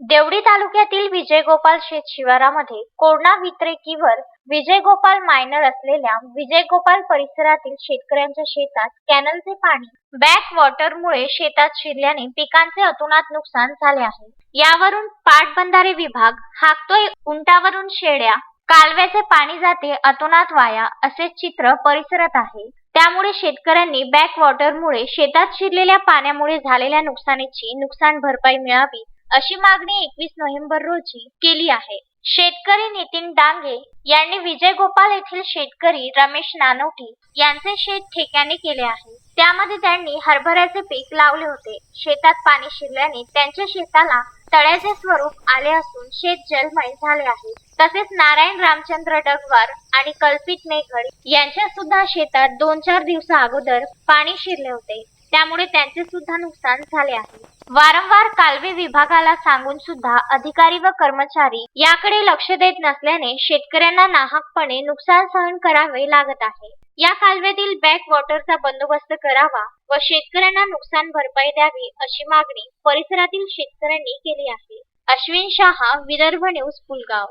देवळी तालुक्यातील विजयगोपाल शेत शिवारामध्ये corona वितरेकीवर विजयगोपाल minor असलेल्या विजयगोपाल परिसरातील शेतकऱ्यांच्या शेतात कॅनलचे पाणी बॅक वॉटरमुळे शेतात शिरल्याने पिकांचे अतोनात नुकसान झाले आहे। यावरून पाटबंधारे विभाग हाकतोय उंटावरून शेळ्या, कालव्याचे पाणी जाते अतोनात वाया असे चित्र परिसरात आहे। त्यामुळे शेतकऱ्यांनी बॅक वॉटरमुळे शेतात शिरलेल्या पाण्यामुळे झालेल्या नुकसानीची नुकसान भरपाई मिळावी अशी मागणी 21 नोव्हेंबर रोजी केली आहे। शेतकरी नितीन डांगे यांनी विजयगोपाल येथील शेतकरी रमेश नानवटी यांचे शेत ठेक्याने केले आहे। त्यामध्ये त्यांनी हरभऱ्याचे पीक लावले होते। शेतात पाणी शिरल्याने त्यांच्या शेताला तळ्याचे स्वरूप आले असून शेत जलमय झाले आहे। तसेच नारायण रामचंद्र डगवार आणि कल्पित मेघड यांच्या सुद्धा शेतात 2-4 दिवसा अगोदर पाणी शिरले होते। त्यामुळे त्यांचे सुद्धा नुकसान झाले आहे। वारंवार कालवे विभागाला सांगून सुद्धा अधिकारी व कर्मचारी याकडे लक्ष देत नसल्याने शेतकऱ्यांना नाहकपणे नुकसान सहन करावे लागत आहे। या कालव्यातील बॅक वॉटरचा बंदोबस्त करावा व शेतकऱ्यांना नुकसान भरपाई द्यावी अशी मागणी परिसरातील शेतकऱ्यांनी केली आहे। अश्विन शहा, विदर्भ न्यूज, पुलगाव।